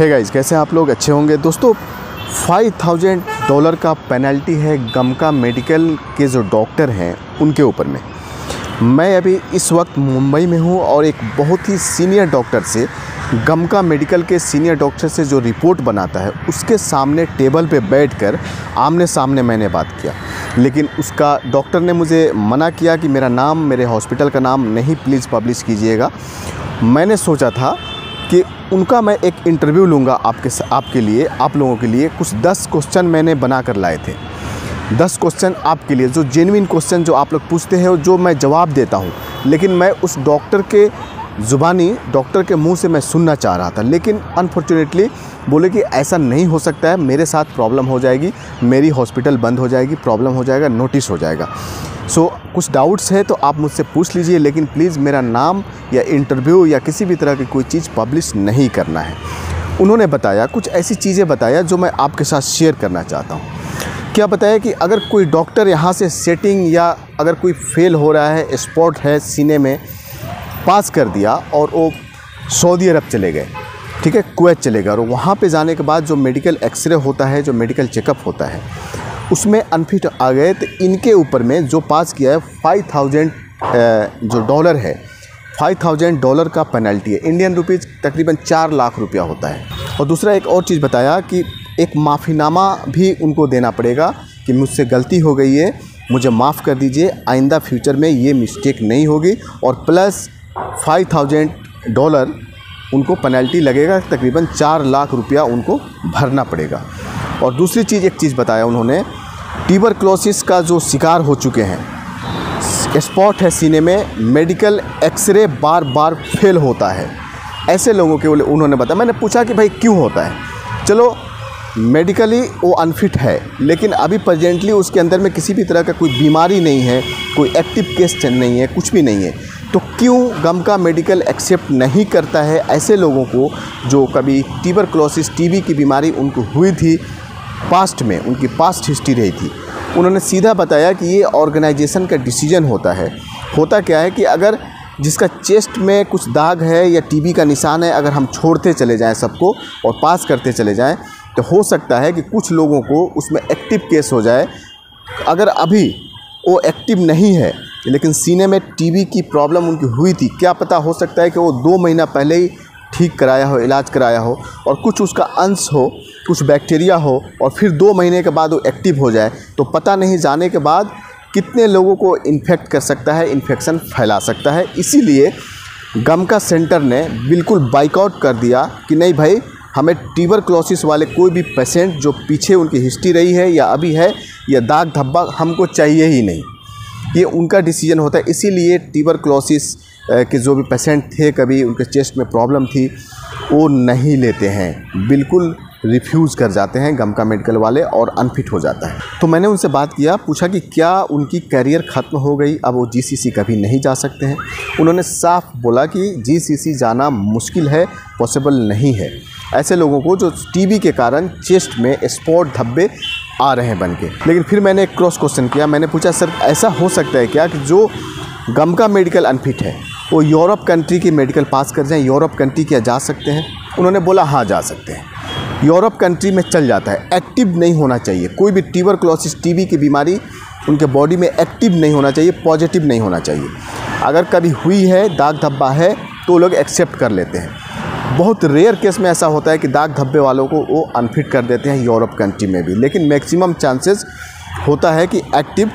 Hey guys, कैसे हैं आप लोग? अच्छे होंगे। दोस्तों, $5000 का पेनल्टी है गमका मेडिकल के जो डॉक्टर हैं उनके ऊपर में। मैं अभी इस वक्त मुंबई में हूं और एक बहुत ही सीनियर डॉक्टर से, गमका मेडिकल के सीनियर डॉक्टर से जो रिपोर्ट बनाता है उसके सामने टेबल पे बैठकर आमने सामने मैंने बात किया। लेकिन उसका डॉक्टर ने मुझे मना किया कि मेरा नाम, मेरे हॉस्पिटल का नाम नहीं प्लीज़ पब्लिश कीजिएगा। मैंने सोचा था कि उनका मैं एक इंटरव्यू लूँगा आपके लिए, आप लोगों के लिए। कुछ 10 क्वेश्चन मैंने बना कर लाए थे। 10 क्वेश्चन आपके लिए, जो जेन्युइन क्वेश्चन जो आप लोग पूछते हैं, जो मैं जवाब देता हूँ। लेकिन मैं उस डॉक्टर के ज़ुबानी, डॉक्टर के मुंह से मैं सुनना चाह रहा था। लेकिन अनफॉर्चुनेटली बोले कि ऐसा नहीं हो सकता है, मेरे साथ प्रॉब्लम हो जाएगी, मेरी हॉस्पिटल बंद हो जाएगी, प्रॉब्लम हो जाएगा, नोटिस हो जाएगा। कुछ डाउट्स है तो आप मुझसे पूछ लीजिए, लेकिन प्लीज़ मेरा नाम या इंटरव्यू या किसी भी तरह की कोई चीज़ पब्लिश नहीं करना है। उन्होंने बताया, कुछ ऐसी चीज़ें बताया जो मैं आपके साथ शेयर करना चाहता हूँ। क्या बताया कि अगर कोई डॉक्टर यहाँ से सेटिंग या अगर कोई फेल हो रहा है, स्पॉट है सीने में, पास कर दिया और वो सऊदी अरब चले गए, ठीक है, कुवैत चले गए, और वहाँ पे जाने के बाद जो मेडिकल एक्सरे होता है, जो मेडिकल चेकअप होता है, उसमें अनफिट आ गए, तो इनके ऊपर में जो पास किया है $5000 जो डॉलर है, $5000 का पेनल्टी है। इंडियन रुपीज़ तकरीबन 4 लाख रुपया होता है। और दूसरा एक और चीज़ बताया कि एक माफ़ीनामा भी उनको देना पड़ेगा कि मुझसे गलती हो गई है, मुझे माफ़ कर दीजिए, आइंदा फ्यूचर में ये मिस्टेक नहीं होगी। और प्लस $5000 उनको पेनल्टी लगेगा, तकरीबन 4 लाख रुपया उनको भरना पड़ेगा। और दूसरी चीज़, एक चीज़ बताया उन्होंने, ट्यूबरक्लोसिस का जो शिकार हो चुके हैं, स्पॉट है सीने में, मेडिकल एक्सरे बार बार फेल होता है, ऐसे लोगों के उन्होंने बताया। मैंने पूछा कि भाई क्यों होता है? चलो, मेडिकली वो अनफिट है, लेकिन अभी प्रेजेंटली उसके अंदर में किसी भी तरह का कोई बीमारी नहीं है, कोई एक्टिव केस नहीं है, कुछ भी नहीं है, तो क्यों गमका मेडिकल एक्सेप्ट नहीं करता है ऐसे लोगों को जो कभी ट्यूबरक्लोसिस, टीबी की बीमारी उनको हुई थी पास्ट में, उनकी पास्ट हिस्ट्री रही थी। उन्होंने सीधा बताया कि ये ऑर्गेनाइजेशन का डिसीजन होता है। होता क्या है कि अगर जिसका चेस्ट में कुछ दाग है या टीबी का निशान है, अगर हम छोड़ते चले जाएं सबको और पास करते चले जाएं, तो हो सकता है कि कुछ लोगों को उसमें एक्टिव केस हो जाए। अगर अभी वो एक्टिव नहीं है लेकिन सीने में टीबी की प्रॉब्लम उनकी हुई थी, क्या पता, हो सकता है कि वो 2 महीना पहले ही ठीक कराया हो, इलाज कराया हो, और कुछ उसका अंश हो, कुछ बैक्टीरिया हो, और फिर 2 महीने के बाद वो एक्टिव हो जाए, तो पता नहीं जाने के बाद कितने लोगों को इन्फेक्ट कर सकता है, इन्फेक्शन फैला सकता है। इसीलिए गमका सेंटर ने बिल्कुल बाइकआउट कर दिया कि नहीं भाई, हमें ट्यूबरक्लोसिस वाले कोई भी पेशेंट जो पीछे उनकी हिस्ट्री रही है या अभी है, या दाग धब्बा हमको चाहिए ही नहीं। ये उनका डिसीजन होता है। इसीलिए ट्यूबरक्लोसिस के जो भी पेशेंट थे, कभी उनके चेस्ट में प्रॉब्लम थी, वो नहीं लेते हैं, बिल्कुल रिफ्यूज़ कर जाते हैं गमका मेडिकल वाले, और अनफिट हो जाता है। तो मैंने उनसे बात किया, पूछा कि क्या उनकी कैरियर ख़त्म हो गई, अब वो जीसीसी कभी नहीं जा सकते हैं? उन्होंने साफ बोला कि जीसीसी जाना मुश्किल है, पॉसिबल नहीं है ऐसे लोगों को जो टीबी के कारण चेस्ट में स्पॉट धब्बे आ रहे हैं बन के। लेकिन फिर मैंने एक क्रॉस क्वेश्चन किया, मैंने पूछा सर ऐसा हो सकता है क्या कि जो गमका मेडिकल अनफिट है वो यूरोप कंट्री की मेडिकल पास कर जाएं, यूरोप कंट्री क्या जा सकते हैं? उन्होंने बोला हाँ जा सकते हैं, यूरोप कंट्री में चल जाता है। एक्टिव नहीं होना चाहिए, कोई भी ट्यूबरक्लोसिस, टीबी की बीमारी उनके बॉडी में एक्टिव नहीं होना चाहिए, पॉजिटिव नहीं होना चाहिए। अगर कभी हुई है, दाग धब्बा है, तो लोग एक्सेप्ट कर लेते हैं। बहुत रेयर केस में ऐसा होता है कि दाग धब्बे वालों को वो अनफिट कर देते हैं यूरोप कंट्री में भी, लेकिन मैक्सिमम चांसेस होता है कि एक्टिव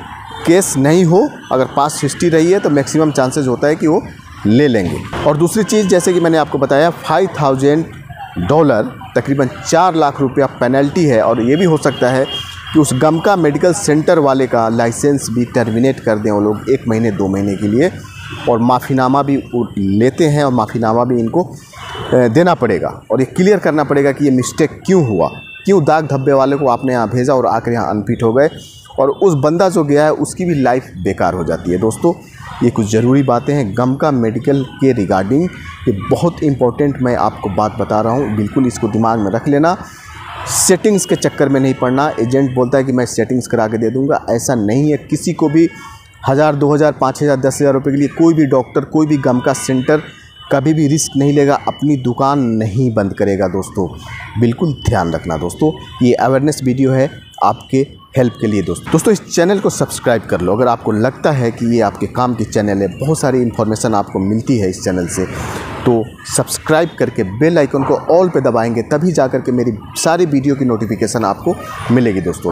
केस नहीं हो, अगर पास्ट हिस्ट्री रही है तो मैक्सिमम चांसेस होता है कि वो ले लेंगे। और दूसरी चीज़, जैसे कि मैंने आपको बताया, $5000 तकरीबन 4 लाख रुपया पेनल्टी है। और ये भी हो सकता है कि उस गमका मेडिकल सेंटर वाले का लाइसेंस भी टर्मिनेट कर दें वो लोग 1 महीने 2 महीने के लिए, और माफ़ीनामा भी लेते हैं, और माफ़ीनामा भी इनको देना पड़ेगा, और ये क्लियर करना पड़ेगा कि ये मिस्टेक क्यों हुआ, क्यों दाग धब्बे वाले को आपने यहाँ भेजा और आकर यहाँ अनफिट हो गए, और उस बंदा जो गया है उसकी भी लाइफ बेकार हो जाती है। दोस्तों, ये कुछ ज़रूरी बातें हैं गमका मेडिकल के रिगार्डिंग, ये बहुत इंपॉर्टेंट मैं आपको बात बता रहा हूँ, बिल्कुल इसको दिमाग में रख लेना। सेटिंग्स के चक्कर में नहीं पड़ना। एजेंट बोलता है कि मैं सेटिंग्स करा के दे दूँगा, ऐसा नहीं है। किसी को भी 1000, 2000, 5000, 10,000 रुपये के लिए कोई भी डॉक्टर, कोई भी गमका सेंटर कभी भी रिस्क नहीं लेगा, अपनी दुकान नहीं बंद करेगा दोस्तों। बिल्कुल ध्यान रखना दोस्तों, ये अवेयरनेस वीडियो है आपके हेल्प के लिए दोस्तों इस चैनल को सब्सक्राइब कर लो अगर आपको लगता है कि ये आपके काम की चैनल है, बहुत सारी इन्फॉर्मेशन आपको मिलती है इस चैनल से। तो सब्सक्राइब करके बेल आइकन को ऑल पे दबाएंगे, तभी जाकर के मेरी सारी वीडियो की नोटिफिकेशन आपको मिलेगी दोस्तों।